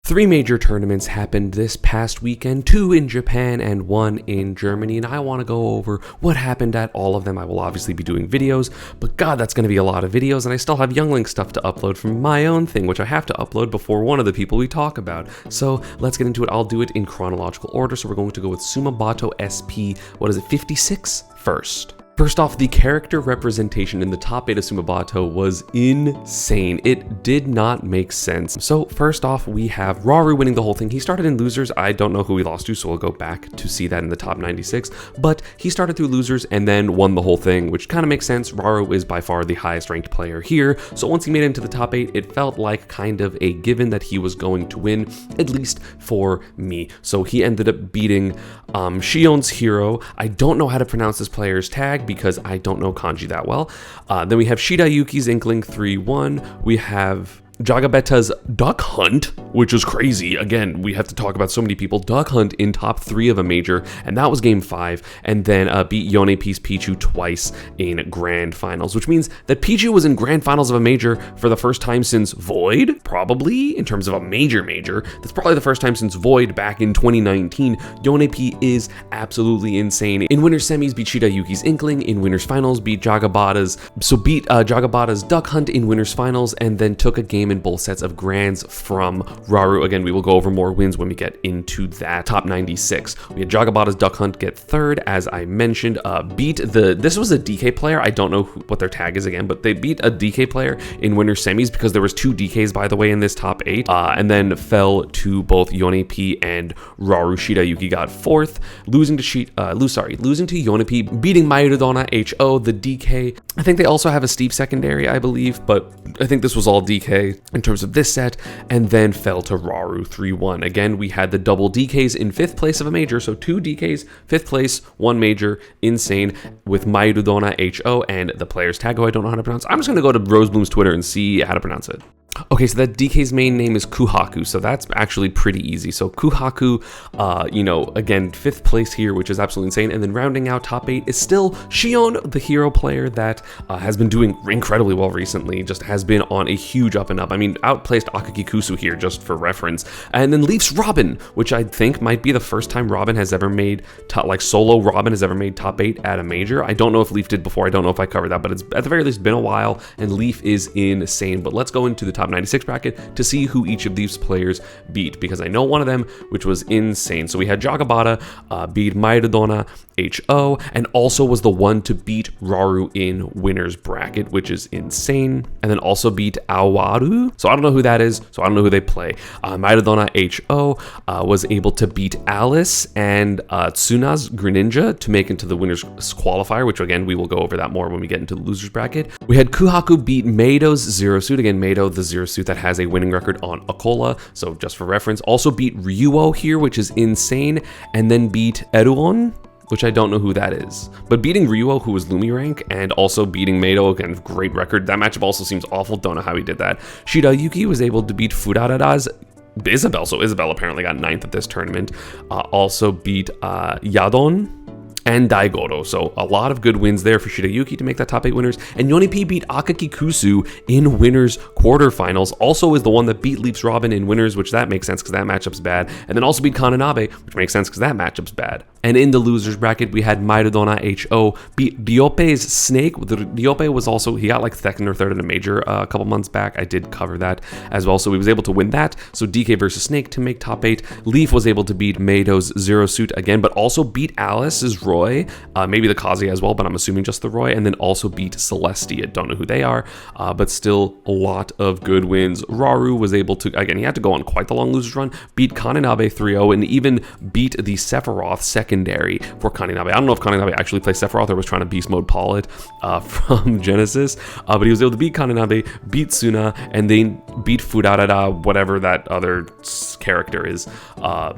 3 major tournaments happened this past weekend, 2 in Japan and 1 in Germany, and I want to go over what happened at all of them. I will obviously be doing videos, but God, that's going to be a lot of videos, and I still have Younglink stuff to upload from my own thing, which I have to upload before one of the people we talk about. So let's get into it. I'll do it in chronological order, so we're going to go with Sumabato SP, 56 first. First off, the character representation in the top 8 of Sumabato was insane. It did not make sense. So first off, we have Raru winning the whole thing. He started in losers. I don't know who he lost to, so we'll go back to see that in the top 96. But he started through losers and then won the whole thing, which kind of makes sense. Raru is by far the highest ranked player here. So once he made it into the top 8, it felt like kind of a given that he was going to win, at least for me. So he ended up beating Shion's hero. I don't know how to pronounce this player's tag, because I don't know kanji that well. Then we have Shidayuki's Inkling 3-1. We have Jagabeta's Duck Hunt, which is crazy. Again, we have to talk about so many people. Duck Hunt in top 3 of a major, and that was game 5, and then beat Yonepi's Pichu twice in grand finals, which means that Pichu was in grand finals of a major for the first time since Void, probably, in terms of a major. That's probably the first time since Void back in 2019. Yonepi is absolutely insane. In winners semis, beat Shidayuki's Inkling. In winners finals, beat Jagabata's Duck Hunt in winners finals, and then took a game in both sets of grands from Raru. Again, we will go over more wins when we get into that top 96. We had Jagabata's Duck Hunt get 3rd, as I mentioned. This was a DK player. I don't know what their tag is again, but they beat a DK player in winner semis, because there was 2 DKs, by the way, in this top 8, and then fell to both Yonepi and Raru. Shidayuki got 4th, losing to Yonepi, beating Mayurudona HO, the DK. I think they also have a Steve secondary, I believe, but I think this was all DK in terms of this set, and then fell to Raru 3-1. Again, we had the double DKs in 5th place of a major, so 2 DKs, 5th place, 1 major, insane, with Mayurudona HO and the player's tag, who I don't know how to pronounce. I'm just going to go to Rosebloom's Twitter and see how to pronounce it. Okay, so that DK's main name is Kuhaku, so that's actually pretty easy. So Kuhaku, again, 5th place here, which is absolutely insane. And then rounding out top 8 is still Shion, the hero player that has been doing incredibly well recently, just has been on a huge up and up. I mean, outplaced Akaki Kusu here, just for reference. And then Leaf's Robin, which I think might be the first time Robin has ever made, solo Robin has ever made top 8 at a major. I don't know if Leaf did before, I don't know if I covered that, but it's at the very least been a while, and Leaf is insane. But let's go into the top 96 bracket to see who each of these players beat, because I know one of them, which was insane. So we had Jagabata beat Mayurudona HO, and also was the one to beat Raru in winners bracket, which is insane. And then also beat Awaru. So I don't know who that is, so I don't know who they play. Mayurudona HO was able to beat Alice and Tsuna's Greninja to make into the winners qualifier, which again, we will go over that more when we get into the losers bracket. We had Kuhaku beat Meido's Zero Suit. Again, Meido, the Zero Suit that has a winning record on Akola, so just for reference. Also beat Ryuo here, which is insane, and then beat Eruon, which I don't know who that is. But beating Ryuo, who was Lumi rank, and also beating Meido, again, great record. That matchup also seems awful, don't know how he did that. Shidayuki was able to beat Furarada's Isabel, so Isabel apparently got 9th at this tournament. Also beat Yadon and Daigoro, so a lot of good wins there for Shidayuki to make that top 8 winners. And Yonepi beat Akaki Kusu in winners quarterfinals, also is the one that beat Leaf's Robin in winners, which that makes sense because that matchup's bad, and then also beat Kananabe, which makes sense because that matchup's bad. And in the losers bracket, we had Mayurudona HO beat Ryope's Snake. Ryope was also, he got like 2nd or 3rd in a major a couple months back. I did cover that as well, so he was able to win that. So DK versus Snake to make top 8. Leaf was able to beat Meido's Zero Suit again, but also beat Alice's Roy, maybe the Kazuya as well, but I'm assuming just the Roy, and then also beat Celestia. Don't know who they are, but still a lot of good wins. Raru was able to, again, he had to go on quite the long losers run, beat Kananabe 3-0, and even beat the Sephiroth secondary for Kananabe. I don't know if Kananabe actually plays Sephiroth or was trying to beast mode Paul from Genesis, but he was able to beat Kananabe, beat Tsuna, and then beat Furarada, whatever that other character is,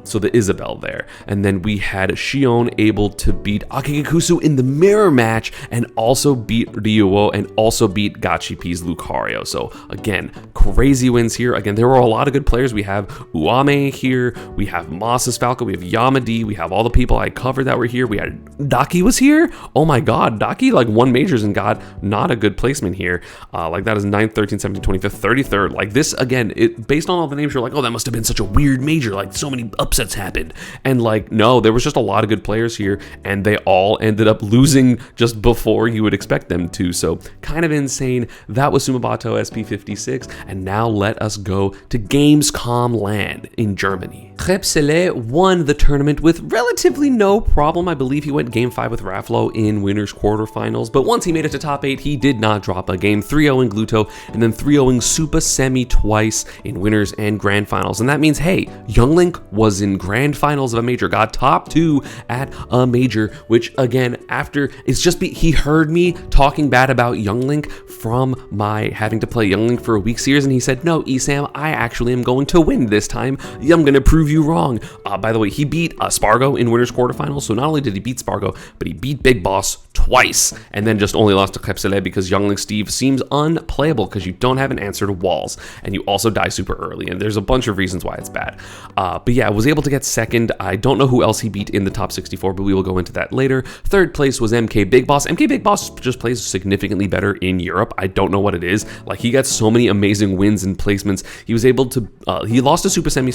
so the Isabel there. And then we had Shion able to beat Akaki Kusu in the mirror match, and also beat Ryuo, and also beat Gachipi's Lucario. So again, crazy wins here. Again, there were a lot of good players. We have Uame here, we have Moss's Falco, we have Yamadi, we have all the people I covered that were here. We had Daki was here. Oh my god, Daki like won majors and got not a good placement here. Like that is 9th, 13th, 17th, 25th, 33rd. Like this, again, it based on all the names, you're like, oh, that must have been such a weird weird major, like so many upsets happened. And like, no, there was just a lot of good players here, and they all ended up losing just before you would expect them to. So kind of insane. That was Sumabato SP56, and now let us go to Gamescom Land in Germany. Krebsele won the tournament with relatively no problem. I believe he went game 5 with Raflo in winners quarterfinals, but once he made it to top 8, he did not drop a game, 3-0 in Gluto, and then 3-0ing Super Semi twice in winners and grand finals. And that means, hey, Younglink was in grand finals of a major, got top 2 at a major, which again, after it's just he heard me talking bad about Younglink from my having to play Younglink for a week series, and he said, no, ESAM, I actually am going to win this time. I'm going to prove you wrong. By the way, he beat Spargo in winners quarterfinals, so not only did he beat Spargo, but he beat Big Boss twice, and then just only lost to Krebsele because Younglink Steve seems unplayable because you don't have an answer to walls, and you also die super early, and there's a bunch of reasons why it's bad. But yeah, I was able to get second. I don't know who else he beat in the top 64, but we will go into that later. Third place was MK Big Boss. MK Big Boss just plays significantly better in Europe. I don't know what it is. Like, he got so many amazing wins and placements. He was able to, he lost to Super Semi,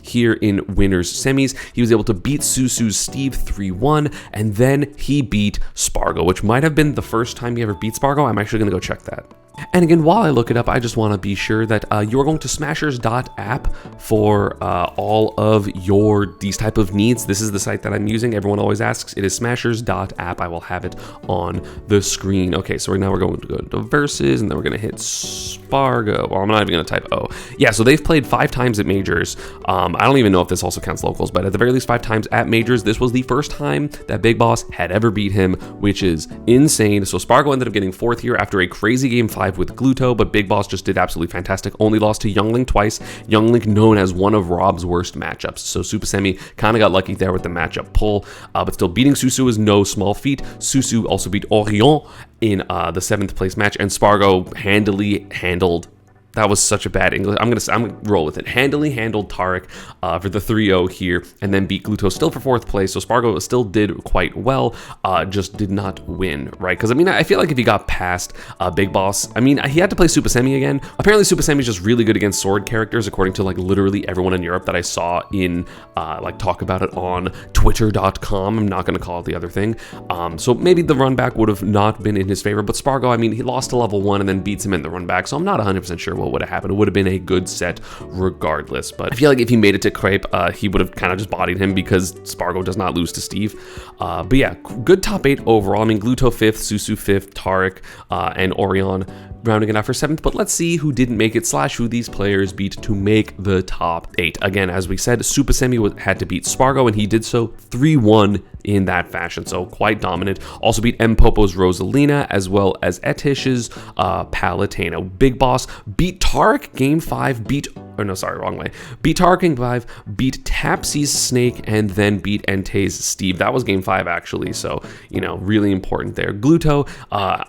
here in winners semis. He was able to beat Susu's Steve 3-1, and then he beat Spargo, which might have been the first time he ever beat Spargo. I'm actually going to go check that. And again, while I look it up, I just want to be sure that you're going to smashers.app for all of these type of needs. This is the site that I'm using. Everyone always asks. It is smashers.app. I will have it on the screen. Okay, so right now we're going to go to versus, and then we're going to hit Spargo. Well, I'm not even going to type O. Yeah, so they've played 5 times at majors. I don't even know if this also counts locals, but at the very least 5 times at majors. This was the first time that Big Boss had ever beat him, which is insane. So Spargo ended up getting 4th here after a crazy game 5 with Gluto, but Big Boss just did absolutely fantastic. Only lost to Younglink twice. Younglink known as one of Rob's worst matchups. So Super Semi kind of got lucky there with the matchup pull, but still beating Susu is no small feat. Susu also beat Orion in the 7th place match, and Spargo handily handled. That was such a bad English. I'm gonna roll with it. Handily handled Tarek for the 3-0 here, and then beat Gluto still for 4th place. So Spargo still did quite well, just did not win, right? Because I mean, I feel like if he got past Big Boss, I mean, he had to play Super Semi again. Apparently, Super Semi is just really good against sword characters, according to like literally everyone in Europe that I saw in like talk about it on Twitter.com. I'm not gonna call it the other thing. So maybe the run back would have not been in his favor, but Spargo, I mean, he lost to level 1 and then beats him in the run back. So I'm not 100% sure what would have happened. It would have been a good set regardless, but I feel like if he made it to Crepe, he would have kind of just bodied him because Spargo does not lose to Steve. But yeah, good top 8 overall. I mean, Gluto 5th, Susu 5th, Tarek and Orion rounding it out for 7th, but let's see who didn't make it / who these players beat to make the top 8. Again, as we said, Super Semi had to beat Spargo, and he did so 3-1 in that fashion, so quite dominant. Also beat M. Popo's Rosalina, as well as Etish's Palatino. Big Boss beat Tarek game 5, beat Tarek game 5, beat Tapsy's Snake, and then beat Entei's Steve. That was game 5 actually, so you know, really important there. Gluto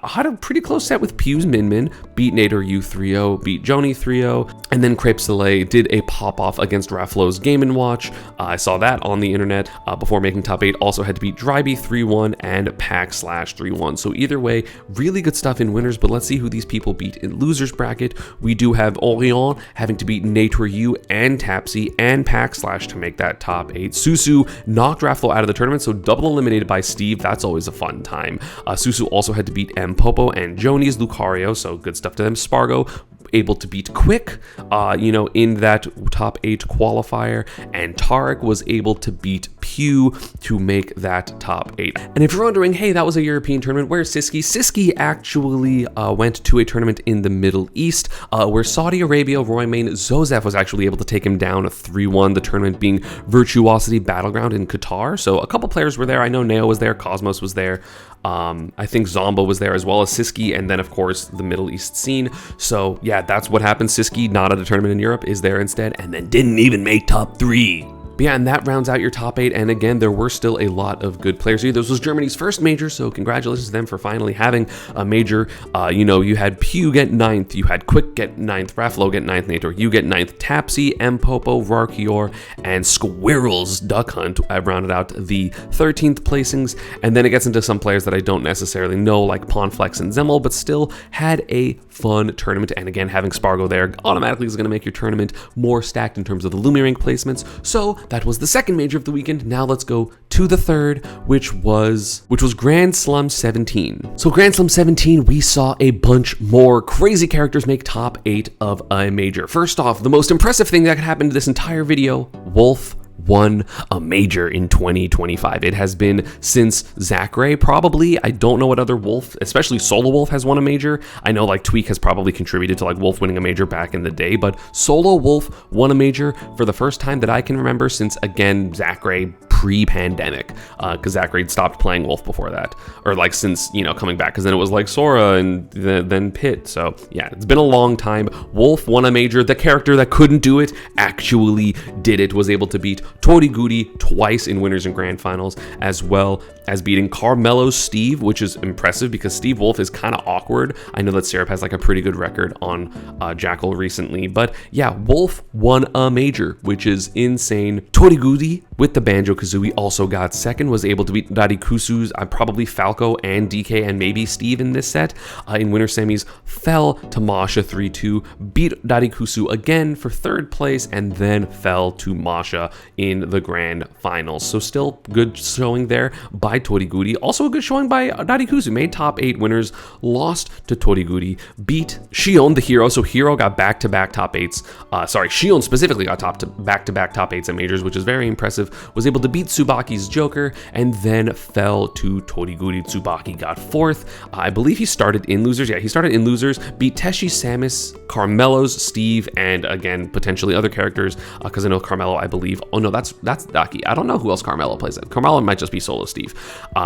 had a pretty close set with Pew's Min Min, beat Nader U 3-0, beat Joni 3-0, and then Crepe Soleil did a pop-off against Raflo's Game & Watch. I saw that on the internet before making top 8. Also had to beat Dryby 3-1 and Pack / 3-1. So either way, really good stuff in winners, but let's see who these people beat in losers bracket. We do have Orion having to beat Nature U and Tapsy and Pack / to make that top 8. Susu knocked Raflo out of the tournament, so double eliminated by Steve. That's always a fun time. Susu also had to beat M. Popo and Joni's Lucario, so good stuff to them. Spargo able to beat Quick, in that top 8 qualifier, and Tarek was able to beat Pew to make that top 8. And if you're wondering, hey, that was a European tournament, where's Siski? Siski actually went to a tournament in the Middle East, where Saudi Arabia Roy Main Zozef was actually able to take him down 3-1, the tournament being Virtuosity Battleground in Qatar. So a couple players were there. I know Neo was there, Cosmos was there, I think Zombo was there, as well as Siski, and then of course the Middle East scene. So yeah, that's what happened. Siski, not at a tournament in Europe, is there instead, and then didn't even make top 3. But yeah, and that rounds out your top 8. And again, there were still a lot of good players here. This was Germany's first major, so congratulations to them for finally having a major. You had Pew get 9th, you had Quick get 9th, Raffalo get 9th, Nator, you get 9th, Tapsy, Mpopo, Rarkior, and Squirrels Duck Hunt rounded out the 13th placings. And then it gets into some players that I don't necessarily know, like Ponflex and Zemmel, but still had a fun tournament. And again, having Spargo there automatically is going to make your tournament more stacked in terms of the Lumi rank placements. So that was the second major of the weekend. Now let's go to the third, which was Grand Slam 17. So Grand Slam 17, we saw a bunch more crazy characters make top 8 of a major. First off, the most impressive thing that could happen to this entire video, Wolf won a major in 2025. It has been since Zachary, probably. I don't know what other Wolf, especially Solo Wolf, has won a major. I know like Tweak has probably contributed to like Wolf winning a major back in the day, but Solo Wolf won a major for the first time that I can remember since, again, Zachary pre-pandemic, because Zachary stopped playing Wolf before that, or like since, coming back, because then it was like Sora and then Pit. So yeah, it's been a long time. Wolf won a major. The character that couldn't do it actually did it, was able to beat Toriguri twice in winners and grand finals, as well as beating Carmelo's Steve, which is impressive because Steve Wolf is kind of awkward. I know that Syrup has like a pretty good record on Jackal recently, but yeah, Wolf won a major, which is insane. Toriguri with the Banjo-Kazooie also got second, was able to beat Darikusu's probably Falco and DK and maybe Steve in this set. In winner semis, fell to Masha 3-2, beat Darikusu again for third place, and then fell to Masha in the grand finals. So still good showing there by Toriguri. Also a good showing by Darikusu, made top 8 winners, lost to Toriguri, beat Shion the Hero. So Hero got back-to-back top 8s. Shion specifically got back-to-back top 8s at majors, which is very impressive. Was able to beat Tsubaki's Joker and then fell to Toriguri. Tsubaki got 4th. I believe he started in losers. Yeah, he started in losers, beat Teshi, Samus, Carmelo's Steve, and again, potentially other characters, because I know Carmelo, I believe. Oh no, that's Daki. I don't know who else Carmelo plays at. Carmelo might just be solo Steve.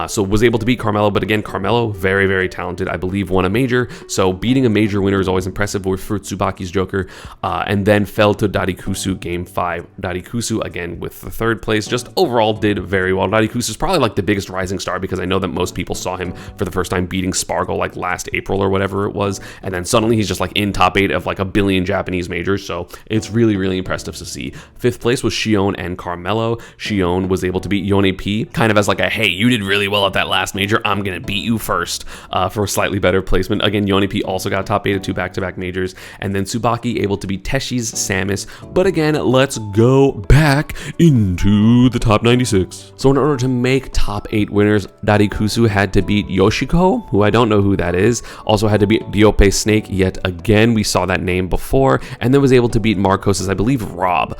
So was able to beat Carmelo, but again, Carmelo, very, very talented. I believe won a major. So beating a major winner is always impressive for Tsubaki's Joker, and then fell to Darikusu game 5. Darikusu, again, with the third place, just overall did very well. Darikusu is probably like the biggest rising star because I know that most people saw him for the first time beating Spargo like last April or whatever it was, and then suddenly he's just like in top 8 of like a billion Japanese majors. So it's really, really impressive to see. 5th place was Shion and Carmelo. Shion was able to beat Yone P, kind of as like a, hey, you did really well at that last major, I'm gonna beat you first, for a slightly better placement. Again, Yone P also got top 8 at 2 back-to-back majors, and then Tsubaki able to beat Teshi's Samus. But again, let's go back into the top 96. So in order to make top 8 winners, Darikusu had to beat Yoshiko, who I don't know who that is, also had to beat Diope Snake yet again, we saw that name before, and then was able to beat Marcos's, I believe, Rob,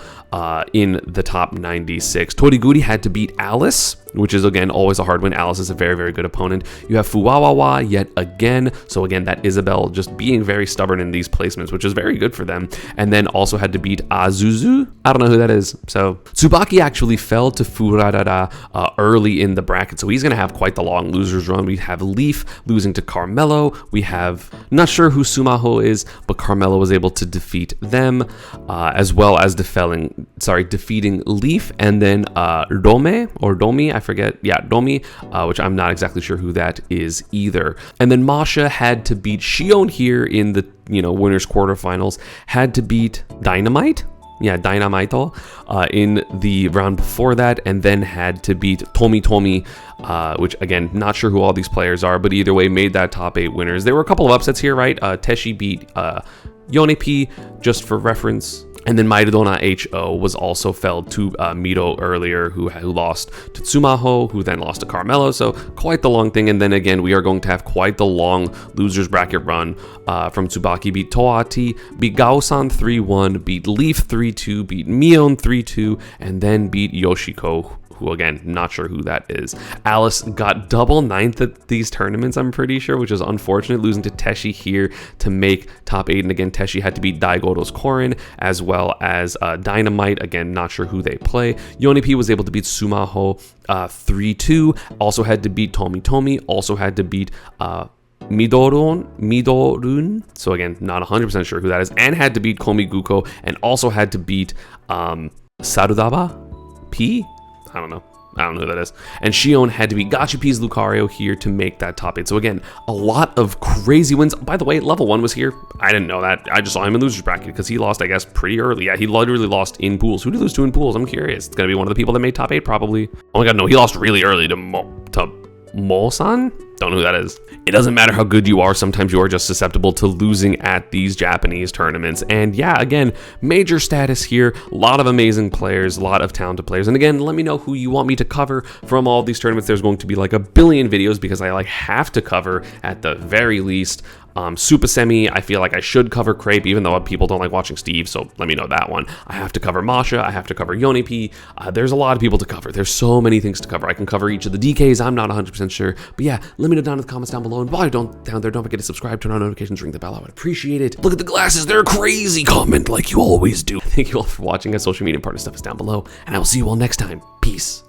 in the top 96. Toriguri had to beat Alice, which is again always a hard win. Alice is a very, very good opponent. You have Fuwawawa yet again. So again, that Isabel just being very stubborn in these placements, which is very good for them. And then also had to beat Azuzu. I don't know who that is. So Tsubaki actually fell to Furarara early in the bracket. So he's going to have quite the long losers run. We have Leaf losing to Carmelo. We have, not sure who Sumaho is, but Carmelo was able to defeat them, as well as defeating Leaf, and then Domi, I forget. Yeah, Domi, which I'm not exactly sure who that is either. And then Masha had to beat Shion here in the winners quarterfinals. Had to beat Dynamite. Yeah, Dynamito in the round before that, and then had to beat Tomi, which again, not sure who all these players are, but either way, made that top 8 winners. There were a couple of upsets here, right? Teshi beat Yone P, just for reference. And then Maidona HO was also felled to Mito earlier, who lost to Tsumaho, who then lost to Carmelo. So quite the long thing. And then again, we are going to have quite the long losers bracket run from Tsubaki. Beat Toati, beat Gaosan 3-1, beat Leaf 3-2, beat Mion 3-2, and then beat Yoshiko, who again, not sure who that is. Alice got double 9th at these tournaments, I'm pretty sure, which is unfortunate, losing to Teshi here to make top 8. And again, Teshi had to beat Daigoro's Korin, as well as Dynamite. Again, not sure who they play. Yonepi was able to beat Sumaho 3-2, also had to beat Tomi, also had to beat Midorun, so again, not 100% sure who that is, and had to beat Komiguko, and also had to beat Sarudaba, P? I don't know. I don't know who that is. And Shion had to be Gachi P's Lucario here to make that top 8. So again, a lot of crazy wins. By the way, level 1 was here. I didn't know that. I just saw him in loser's bracket because he lost, I guess, pretty early. Yeah, he literally lost in pools. Who did he lose to in pools? I'm curious. It's going to be one of the people that made top 8 probably. Oh my god, no, he lost really early to Mo-san? Don't know who that is. It doesn't matter how good you are, sometimes you are just susceptible to losing at these Japanese tournaments. And yeah, again, major status here, a lot of amazing players, a lot of talented players. And again, let me know who you want me to cover from all these tournaments. There's going to be like a billion videos because I have to cover at the very least. Super Semi, I feel like I should cover Crepe, even though people don't like watching Steve, so let me know that one. I have to cover Masha, I have to cover Yoni P. There's a lot of people to cover. There's so many things to cover. I can cover each of the DKs, I'm not 100% sure. But yeah, let me know down in the comments down below. And while you're down there, don't forget to subscribe, turn on notifications, ring the bell. I would appreciate it. Look at the glasses, they're crazy. Comment like you always do. Thank you all for watching. Social media partner stuff is down below. And I will see you all next time. Peace.